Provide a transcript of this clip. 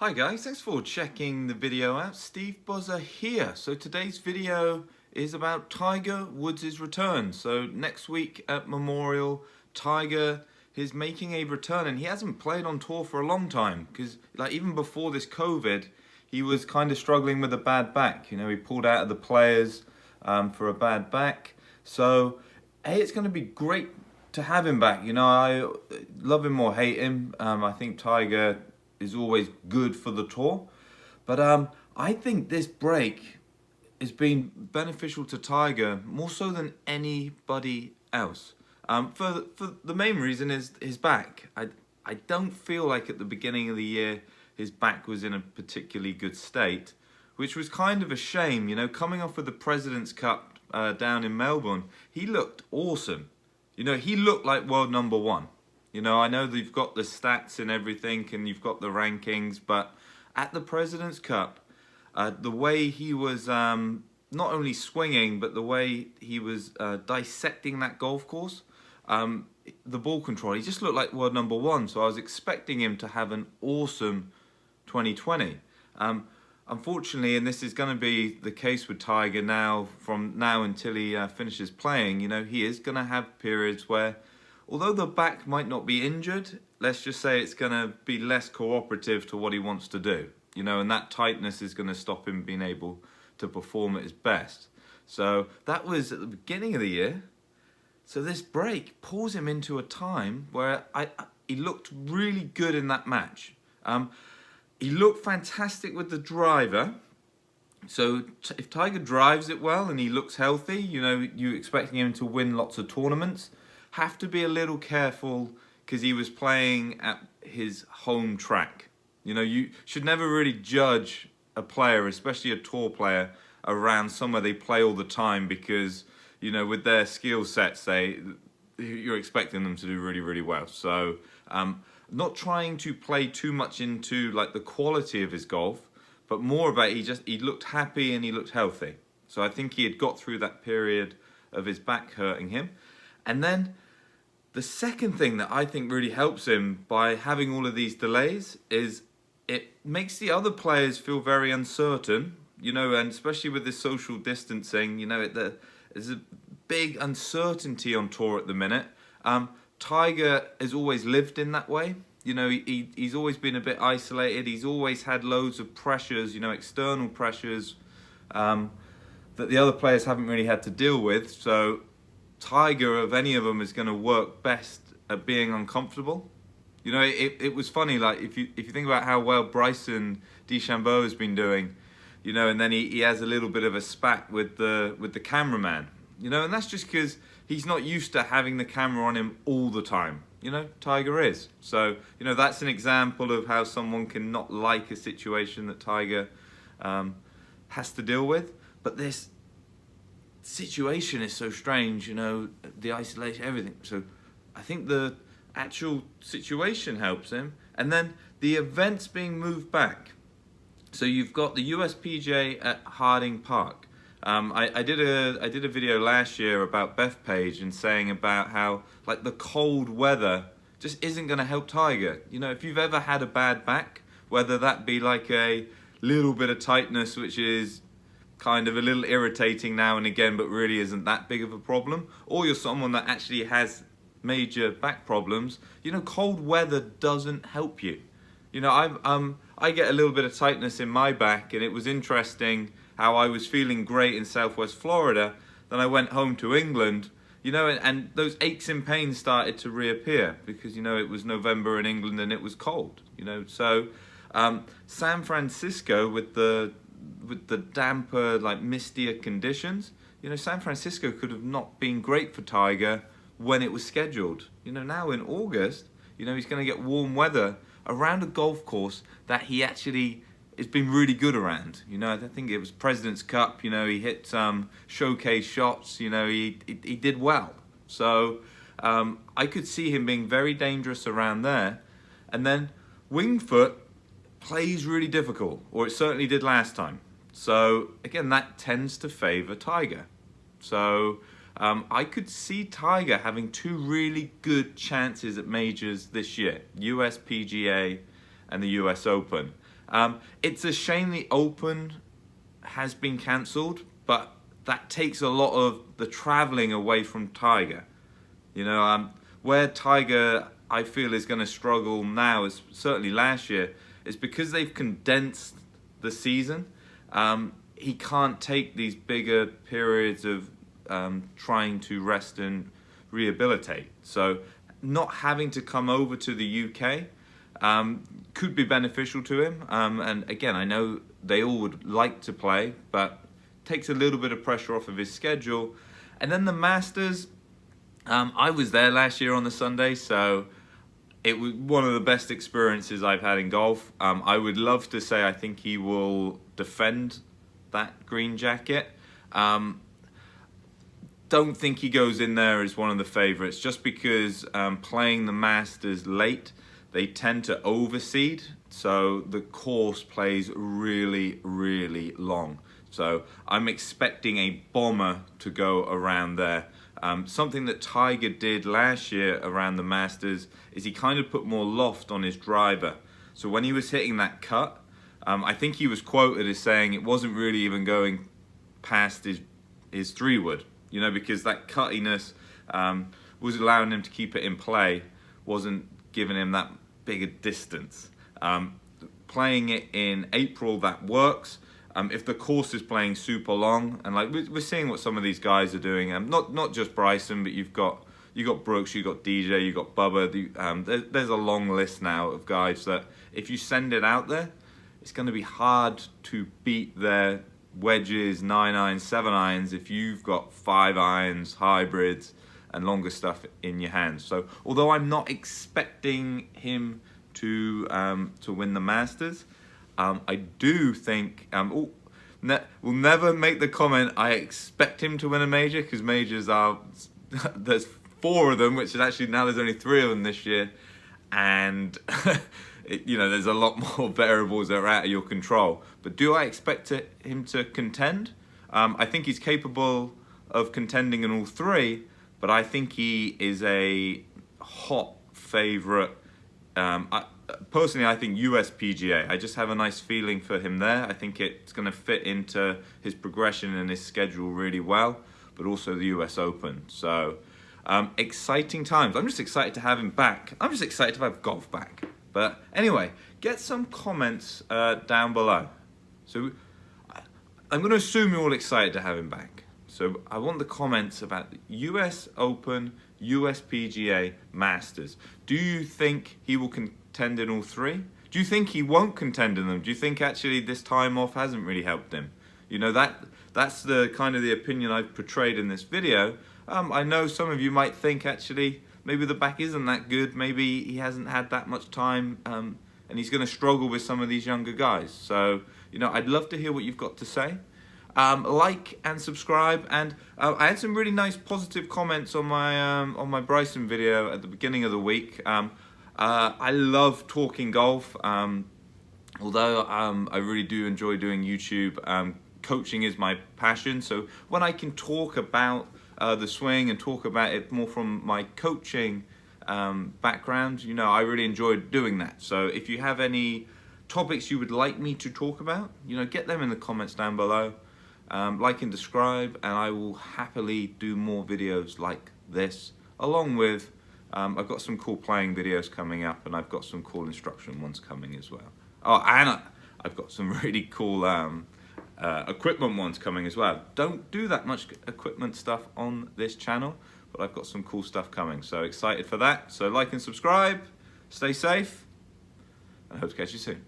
Hi guys, thanks for checking the video out. Steve Buzza here. So today's video is about Tiger Woods' return. So next week at Memorial, Tiger is making a return, and he hasn't played on tour for a long time because even before this COVID, he was kind of struggling with a bad back. You know, he pulled out of the Players for a bad back. So hey, it's going to be great to have him back. You know, I love him or hate him. I think Tiger is always good for the tour, but I think this break has been beneficial to Tiger more so than anybody else. For the main reason is his back. I don't feel like at the beginning of the year his back was in a particularly good state, which was kind of a shame. You know, coming off with the President's Cup down in Melbourne, he looked awesome. You know, he looked like world number one. You know, I know that you've got the stats and everything and you've got the rankings, but at the President's Cup, the way he was not only swinging, but the way he was dissecting that golf course, the ball control, he just looked like world number one. So I was expecting him to have an awesome 2020. Unfortunately, and this is going to be the case with Tiger now, from now until he finishes playing, you know, he is going to have periods where, although the back might not be injured, let's just say it's going to be less cooperative to what he wants to do. You know, and that tightness is going to stop him being able to perform at his best. So that was at the beginning of the year. So this break pulls him into a time where he looked really good in that match. He looked fantastic with the driver. So if Tiger drives it well and he looks healthy, you know, you're expecting him to win lots of tournaments. Have to be a little careful because he was playing at his home track. You know, you should never really judge a player, especially a tour player, around somewhere they play all the time because, you know, with their skill sets, you're expecting them to do really, really well. So not trying to play too much into like the quality of his golf, but more about he looked happy and he looked healthy. So I think he had got through that period of his back hurting him. And then the second thing that I think really helps him by having all of these delays is it makes the other players feel very uncertain, you know, and especially with this social distancing, you know, there's a big uncertainty on tour at the minute. Tiger has always lived in that way. You know, he's always been a bit isolated. He's always had loads of pressures, you know, external pressures that the other players haven't really had to deal with. So Tiger, of any of them, is going to work best at being uncomfortable. You know, it was funny, like if you think about how well Bryson DeChambeau has been doing, you know, and then he has a little bit of a spat with the cameraman, you know, and that's just because he's not used to having the camera on him all the time. You know, Tiger is. So, you know, that's an example of how someone can not like a situation that Tiger has to deal with. But this situation is so strange, you know, the isolation, everything. So I think the actual situation helps him. And then the events being moved back. So you've got the USPGA at Harding Park. I did a video last year about Bethpage and saying about how like the cold weather just isn't going to help Tiger. You know, if you've ever had a bad back, whether that be like a little bit of tightness, which is kind of a little irritating now and again, but really isn't that big of a problem, or you're someone that actually has major back problems, you know, cold weather doesn't help you. You know, I get a little bit of tightness in my back, and it was interesting how I was feeling great in Southwest Florida. Then I went home to England, you know, and those aches and pains started to reappear because, you know, it was November in England and it was cold, you know. So San Francisco with the damper, like mistier conditions, you know, San Francisco could have not been great for Tiger when it was scheduled. You know, now in August, you know, he's going to get warm weather around a golf course that he actually has been really good around. You know, I think it was President's Cup, you know, he hit some showcase shots, you know, he did well. So I could see him being very dangerous around there. And then Winged Foot plays really difficult, or it certainly did last time. So again, that tends to favor Tiger. So I could see Tiger having two really good chances at majors this year, USPGA and the US Open. It's a shame the Open has been cancelled, but that takes a lot of the travelling away from Tiger. You know, where Tiger, I feel, is going to struggle now, is certainly last year, is because they've condensed the season. He can't take these bigger periods of trying to rest and rehabilitate. So not having to come over to the UK could be beneficial to him. And again, I know they all would like to play, but takes a little bit of pressure off of his schedule. And then the Masters, I was there last year on the Sunday, so it was one of the best experiences I've had in golf. I would love to say I think he will defend that green jacket. Don't think he goes in there as one of the favourites, just because playing the Masters late, they tend to overseed, so the course plays really, really long. So I'm expecting a bomber to go around there. Something that Tiger did last year around the Masters is he kind of put more loft on his driver. So when he was hitting that cut, I think he was quoted as saying it wasn't really even going past his 3-wood, you know, because that cuttiness was allowing him to keep it in play, wasn't giving him that bigger distance. Playing it in April, that works. If the course is playing super long, and like we're seeing what some of these guys are doing, not just Bryson, but you've got Brooks, you've got DJ, you've got Bubba. There's a long list now of guys that if you send it out there, it's going to be hard to beat their wedges, 9-irons, 7-irons if you've got 5-irons, hybrids, and longer stuff in your hands. So although I'm not expecting him to win the Masters, I do think we'll never make the comment I expect him to win a major, because majors are there's 4 of them, which is actually now there's only 3 of them this year, and you know, there's a lot more variables that are out of your control. But do I expect him to contend? I think he's capable of contending in all 3, but I think he is a hot favourite. Personally, I think US PGA. I just have a nice feeling for him there. I think it's going to fit into his progression and his schedule really well, but also the US Open. So, exciting times. I'm just excited to have him back. I'm just excited to have golf back. But anyway, get some comments down below. So, I'm going to assume you're all excited to have him back. So, I want the comments about the US Open, US PGA, Masters. Do you think he will contend in all 3? Do you think he won't contend in them? Do you think actually this time off hasn't really helped him? You know, that's the kind of the opinion I've portrayed in this video. I know some of you might think actually maybe the back isn't that good, maybe he hasn't had that much time, and he's going to struggle with some of these younger guys. So, you know, I'd love to hear what you've got to say. Like and subscribe, and I had some really nice positive comments on my Bryson video at the beginning of the week. I love talking golf, although I really do enjoy doing YouTube. Coaching is my passion, so when I can talk about the swing and talk about it more from my coaching background, you know, I really enjoy doing that. So if you have any topics you would like me to talk about, you know, get them in the comments down below. Like and subscribe, and I will happily do more videos like this, along with I've got some cool playing videos coming up, and I've got some cool instruction ones coming as well. Oh, and I've got some really cool equipment ones coming as well. Don't do that much equipment stuff on this channel, but I've got some cool stuff coming, so excited for that. So like and subscribe, stay safe, and I hope to catch you soon.